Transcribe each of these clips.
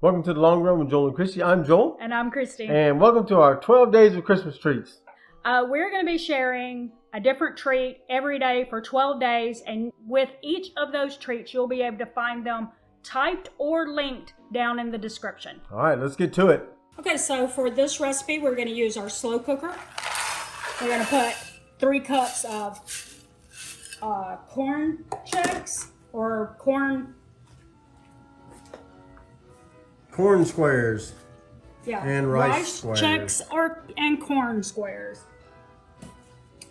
Welcome to the Long Run with Joel and Christy. I'm Joel. And I'm Christy. And welcome to our 12 days of Christmas treats. We're going to be sharing a different treat every day for 12 days. And with each of those treats, you'll be able to find them typed or linked down in the description. All right, let's get to it. Okay, so for this recipe, we're going to use our slow cooker. We're going to put 3 cups of corn checks or corn Squares. Yeah, And rice squares. Checks and corn squares.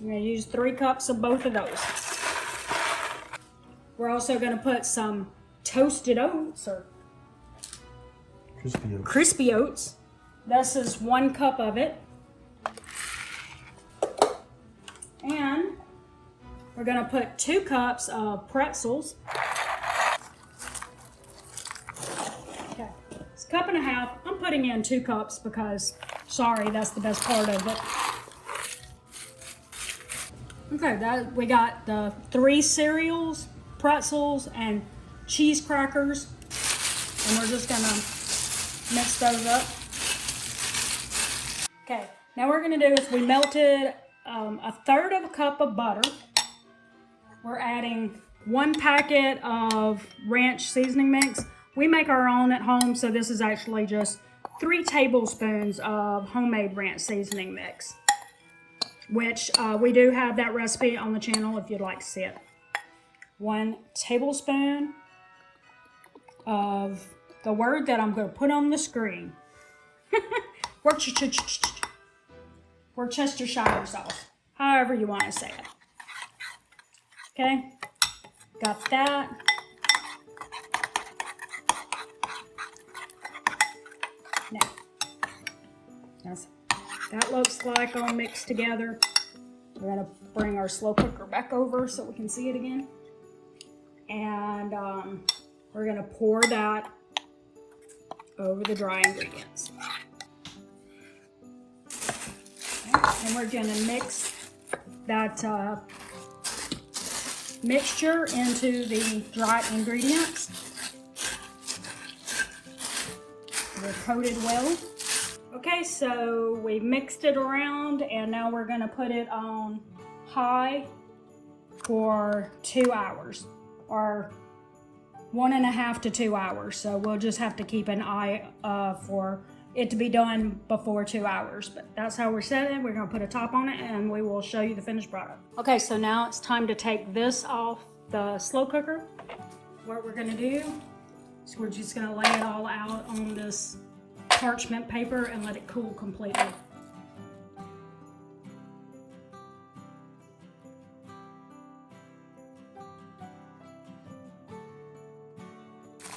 I'm going to use 3 cups of both of those. We're also going to put some toasted oats or crispy oats. This is 1 cup of it. And we're going to put 2 cups of pretzels. Okay, it's 1.5 cups. I'm putting in 2 cups because, sorry, that's the best part of it. Okay, we got the 3 cereals, pretzels, and cheese crackers. And we're just gonna mix those up. Okay, now what we're gonna do is we melted 1/3 cup of butter. We're adding 1 packet of ranch seasoning mix. We make our own at home, so this is actually just 3 tablespoons of homemade ranch seasoning mix, which we do have that recipe on the channel if you'd like to see it. 1 tablespoon of the word that I'm going to put on the screen. Worcestershire sauce, however you want to say it. Okay, got that. Now, that looks like all mixed together. We're going to bring our slow cooker back over so we can see it again. And we're going to pour that over the dry ingredients. Okay. And we're going to mix that mixture into the dry ingredients. They're coated well. Okay, so we mixed it around and now we're going to put it on high for 2 hours or 1.5 to 2 hours. So we'll just have to keep an eye for it to be done before 2 hours. But that's how we're setting it. We're going to put a top on it and we will show you the finished product. Okay, so now it's time to take this off the slow cooker. What we're going to do is we're just going to lay it all out on this parchment paper and let it cool completely.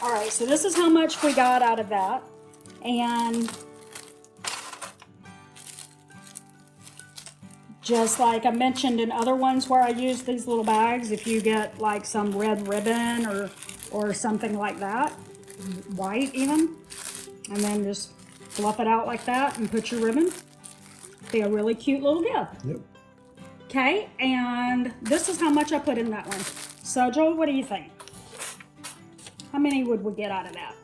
All right, so this is how much we got out of that. And just like I mentioned in other ones where I use these little bags, if you get like some red ribbon or something like that, white even, and then just fluff it out like that and put your ribbon. Be a really cute little gift. Yep. Okay, and this is how much I put in that one. So Joel, what do you think? How many would we get out of that?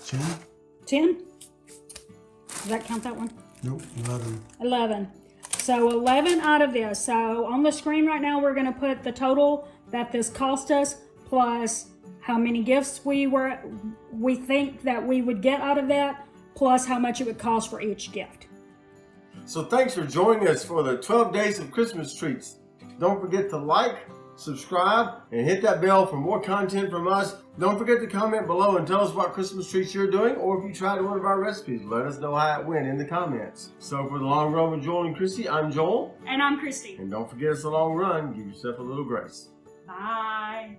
Ten? 10? Does that count that one? Nope, 11. 11. So 11 out of this. So on the screen right now, we're going to put the total that this cost us plus how many gifts we think that we would get out of that, plus how much it would cost for each gift. So thanks for joining us for the 12 days of Christmas treats. Don't forget to like, subscribe, and hit that bell for more content from us. Don't forget to comment below and tell us what Christmas treats you're doing, or if you tried one of our recipes, let us know how it went in the comments. So for the Long Run with Joel and Christy, I'm Joel. And I'm Christy. And don't forget it's a long run. Give yourself a little grace. Bye.